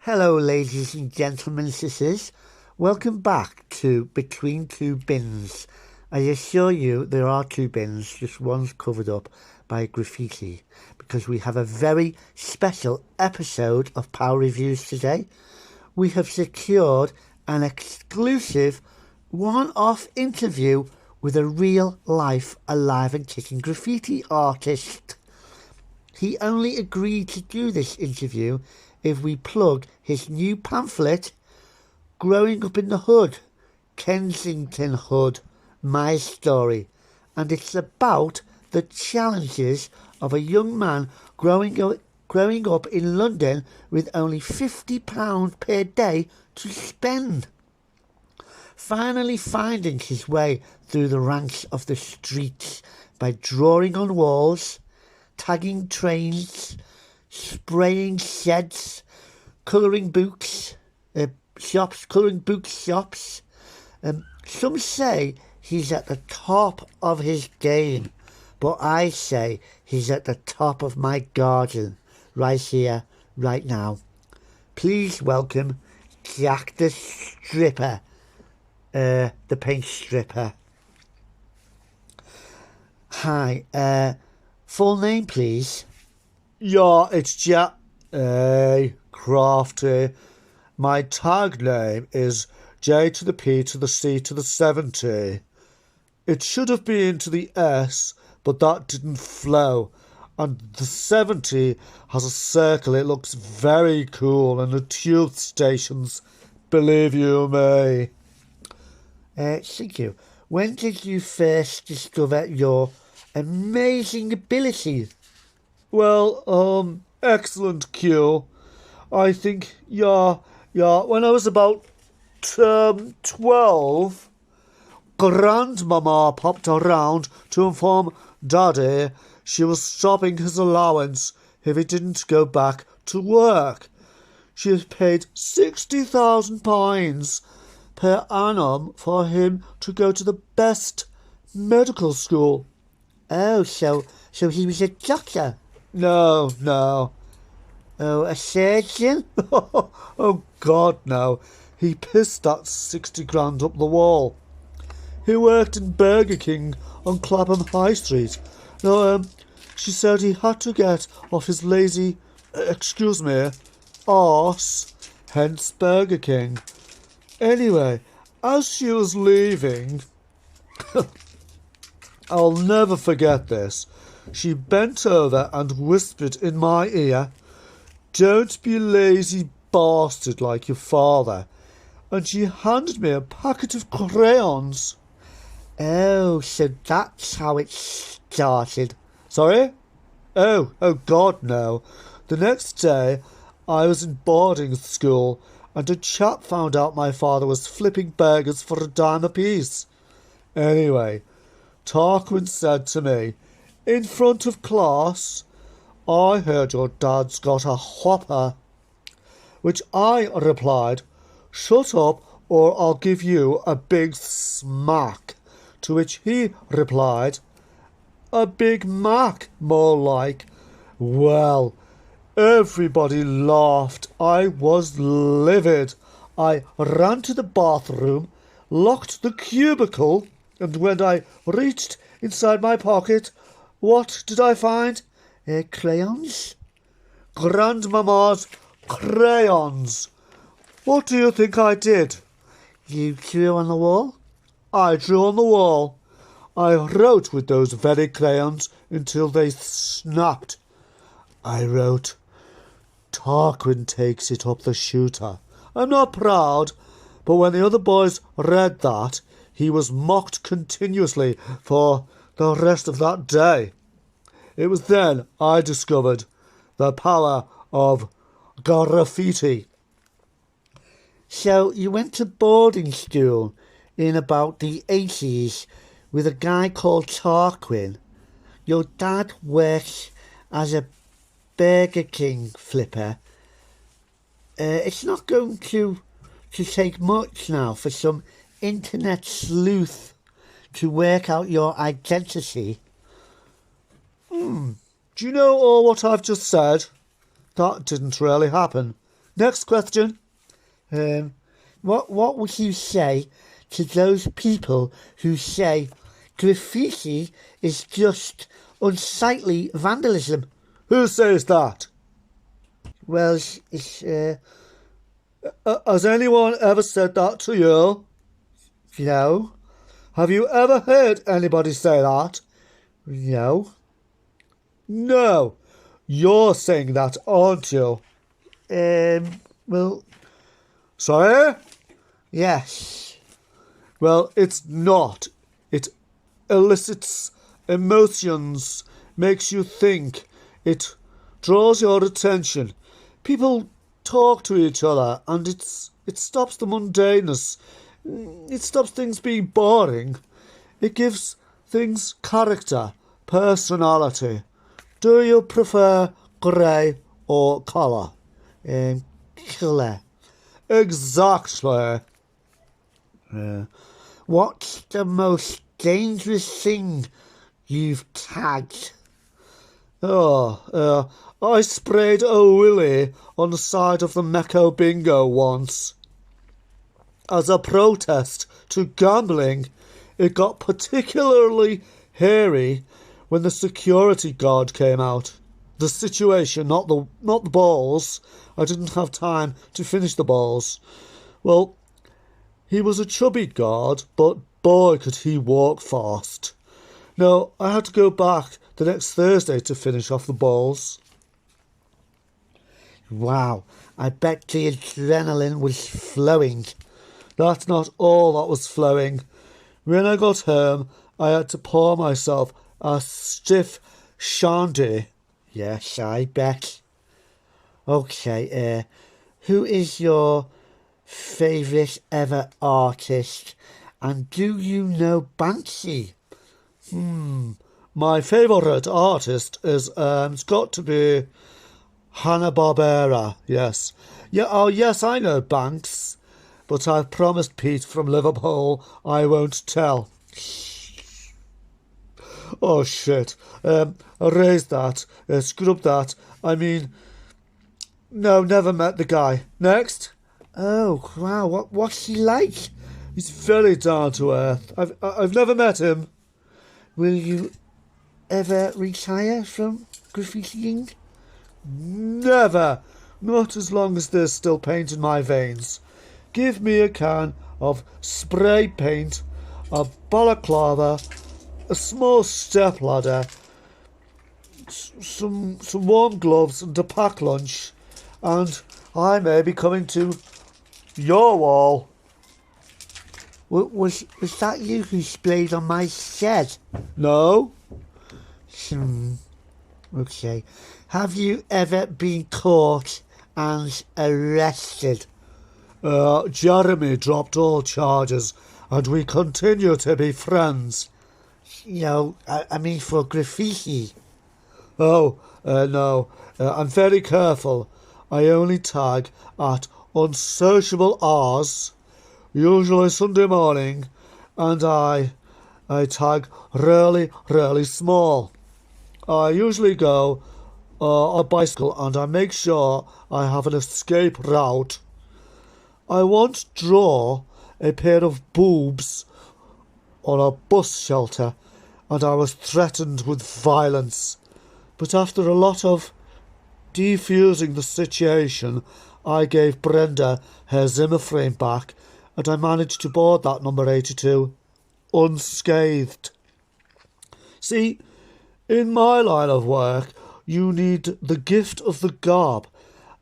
Hello, ladies and gentlemen, sisters. Welcome back to Between Two Bins. I assure you there are two bins, just one's covered up by graffiti, because we have a very special episode of Power Reviews today. We have secured an exclusive one-off interview with a real-life, alive and kicking graffiti artist. He only agreed to do this interview if we plug his new pamphlet, Growing Up in the Hood, Kensington Hood, My Story. And it's about the challenges of a young man growing up in London with only £50 per day to spend. Finally finding his way through the ranks of the streets by drawing on walls, tagging trains, spraying sheds, colouring books shops. Some say he's at the top of his game, but I say he's at the top of my garden, right here, right now. Please welcome Jack the Stripper, the paint stripper. Hi, full name please. Yeah, it's Jack. Hey, crafty. My tag name is J to the P to the C to the 70. It should have been to the S, but that didn't flow. And the 70 has a circle. It looks very cool, and the tube stations, believe you me. Thank you. When did you first discover your amazing ability? Well, excellent Q. I think, yeah, when I was about 12, Grandmama popped around to inform Daddy she was stopping his allowance if he didn't go back to work. She had paid £60,000 per annum for him to go to the best medical school. Oh, so he was a doctor? No. Oh, a surgeon? Oh, God, no. He pissed that 60 grand up the wall. He worked in Burger King on Clapham High Street. No, she said he had to get off his lazy, arse, hence Burger King. Anyway, as she was leaving, I'll never forget this. She bent over and whispered in my ear, "Don't be a lazy bastard like your father." And she handed me a packet of crayons. Oh, so that's how it started. Sorry? Oh, God, no. The next day, I was in boarding school, and a chap found out my father was flipping burgers for a dime apiece. Anyway, Tarquin said to me, in front of class, "I heard your dad's got a whopper." Which I replied, "Shut up or I'll give you a big smack." To which he replied, "A Big Mac, more like." Well, everybody laughed. I was livid. I ran to the bathroom, locked the cubicle, and when I reached inside my pocket, what did I find? Crayons? Grandmama's crayons. What do you think I did? You drew on the wall? I drew on the wall. I wrote with those very crayons until they snapped. I wrote, "Tarquin takes it up the shooter." I'm not proud, but when the other boys read that, he was mocked continuously for the rest of that day. It was then I discovered the power of graffiti. So you went to boarding school in about the 80s with a guy called Tarquin. Your dad works as a Burger King flipper. It's not going to take much now for some internet sleuth to work out your identity. Do you know all what I've just said? That didn't really happen. Next question. What would you say to those people who say graffiti is just unsightly vandalism? Who says that? Well, Has anyone ever said that to you? no, Have you ever heard anybody say that? no. No. You're saying that, aren't you? Well, Sorry? yes. Well, it's not. It elicits emotions, makes you think. It draws your attention. People talk to each other, and it stops the mundaneness. It stops things being boring. It gives things character, personality. Do you prefer grey or colour? Colour. Exactly. What's the most dangerous thing you've tagged? I sprayed a willy on the side of the Mecco Bingo once. As a protest to gambling, it got particularly hairy when the security guard came out. The situation, not the balls. I didn't have time to finish the balls. Well, he was a chubby guard, but boy could he walk fast. No, I had to go back the next Thursday to finish off the balls. Wow, I bet the adrenaline was flowing. That's not all that was flowing. When I got home, I had to pour myself a stiff shandy. Yes, I bet. Okay, who is your favourite ever artist? And do you know Banksy? My favourite artist is, it's got to be Hanna-Barbera, yes. Yeah, oh yes, I know Banks, but I've promised Pete from Liverpool I won't tell. Oh shit. Erase that. Scrub that. I mean, no, never met the guy. Next. Oh, wow, what's he like? He's very down to earth. I've never met him. Will you ever retire from graffitiing? Never. Not as long as there's still paint in my veins. Give me a can of spray paint, a balaclava, a small step ladder, some warm gloves and a pack lunch, and I may be coming to your wall. Was that you who sprayed on my shed? No? Okay. Have you ever been caught and arrested? Jeremy dropped all charges, and we continue to be friends. No, I mean for graffiti. Oh, no. I'm very careful. I only tag at unsociable hours, usually Sunday morning, and I tag really, really small. I usually go on a bicycle and I make sure I have an escape route. I once draw a pair of boobs on a bus shelter and I was threatened with violence. But after a lot of defusing the situation, I gave Brenda her Zimmer frame back and I managed to board that number 82 unscathed. See, in my line of work, you need the gift of the gab,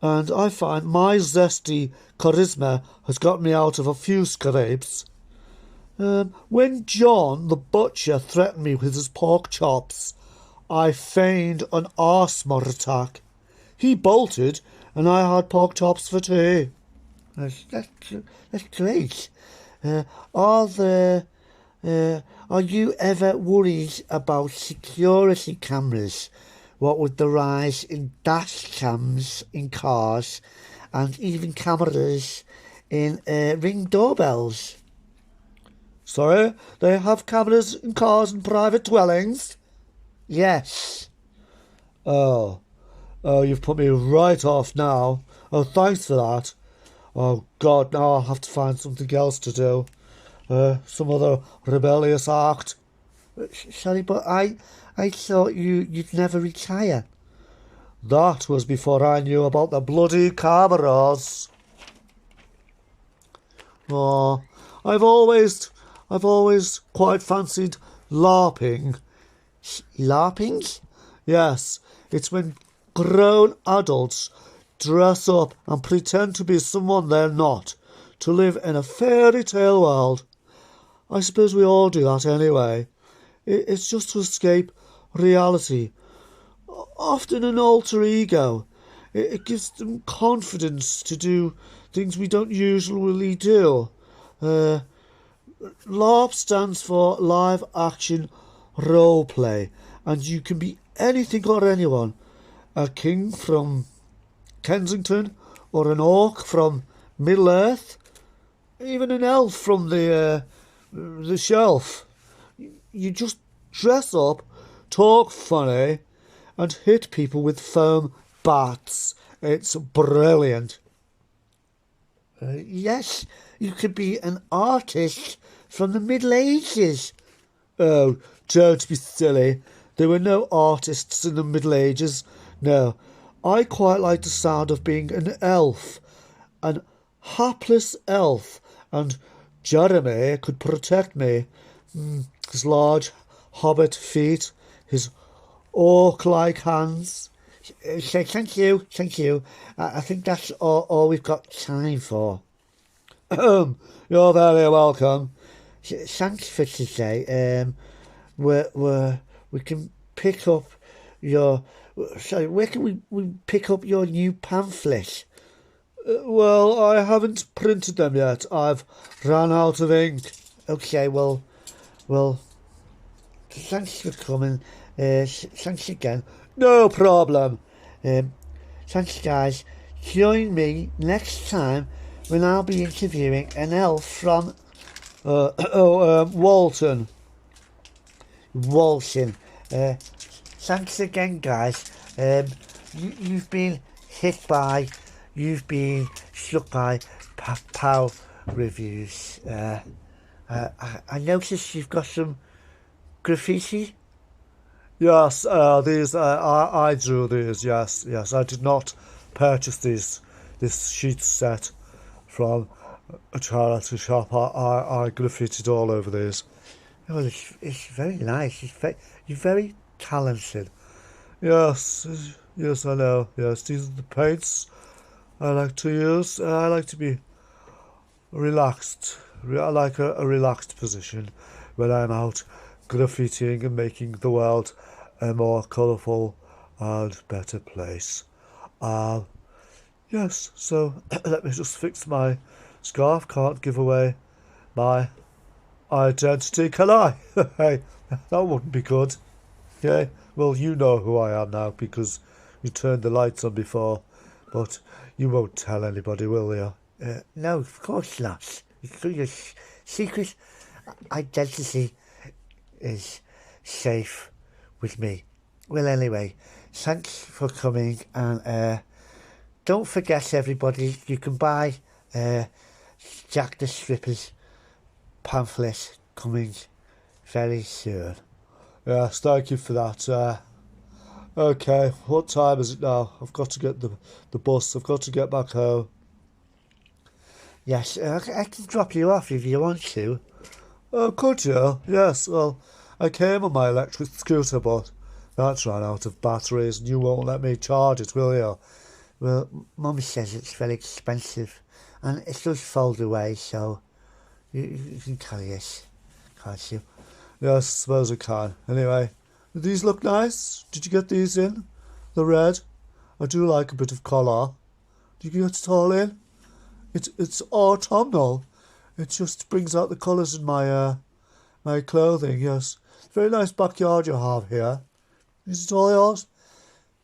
and I find my zesty charisma has got me out of a few scrapes. When John the butcher threatened me with his pork chops, I feigned an asthma attack. He bolted, and I had pork chops for tea. That's great. Are you ever worried about security cameras? What with the rise in dash cams in cars and even cameras in ring doorbells? Sorry, they have cameras in cars and private dwellings? Yes. Oh, you've put me right off now. Oh, thanks for that. Oh, God, now I'll have to find something else to do. Some other rebellious act. Sorry, but I thought you'd never retire. That was before I knew about the bloody cameras. Oh, I've always quite fancied LARPing. LARPing? Yes, it's when grown adults dress up and pretend to be someone they're not, to live in a fairy tale world. I suppose we all do that anyway. It's just to escape reality. Often an alter ego. It gives them confidence to do things we don't usually do. Uh, LARP stands for live action role play, and you can be anything or anyone. A king from Kensington, or an orc from Middle Earth, even an elf from the shelf. You just dress up, talk funny, and hit people with foam bats. It's brilliant. Yes, you could be an artist from the Middle Ages. Oh, don't be silly. There were no artists in the Middle Ages. No, I quite like the sound of being an elf. An hapless elf. And Jeremy could protect me. His large hobbit feet, his orc-like hands. So thank you, thank you. I think that's all we've got time for. You're very welcome. Thanks for today. We can pick up your. Sorry, where can we pick up your new pamphlet? Well, I haven't printed them yet. I've ran out of ink. Okay, well, thanks for coming. Thanks again. No problem. Thanks, guys. Join me next time when I'll be interviewing an elf from Walton. Walton. Thanks again, guys. You've been you've been struck by POW reviews. I noticed you've got some graffiti. Yes, these I drew these. Yes, I did not purchase this sheet set from a charity shop. I graffitied all over these. Oh, it's very nice. You're very talented. Yes, I know. Yes, these are the paints I like to use. I like to be relaxed. I like a relaxed position when I'm out graffitiing and making the world a more colourful and better place. Yes, so let me just fix my scarf. Can't give away my identity, can I? Hey, that wouldn't be good. Yeah, well, you know who I am now because you turned the lights on before, but you won't tell anybody, will you? No, of course not. Your secret identity is safe with me. Well, anyway, thanks for coming, and don't forget, everybody, you can buy Jack the Stripper's pamphlet coming very soon. Yes, thank you for that. Okay, what time is it now? I've got to get the bus. I've got to get back home. Yes, I can drop you off if you want to. Oh, could you? Yes, well, I came on my electric scooter, but that's ran out of batteries and you won't let me charge it, will you? Well, Mum says it's very expensive, and it does fold away, so you can carry it, can't you? Yes, I suppose I can. Anyway, these look nice. Did you get these in? The red? I do like a bit of colour. Did you get it all in? It's autumnal. It just brings out the colours in my my clothing, yes. Very nice backyard you have here. Is it all yours?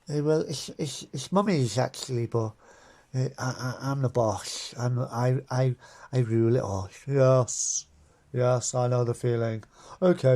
Well, it's Mummy's actually, but I'm the boss. I rule it all. Yes, I know the feeling. Okay.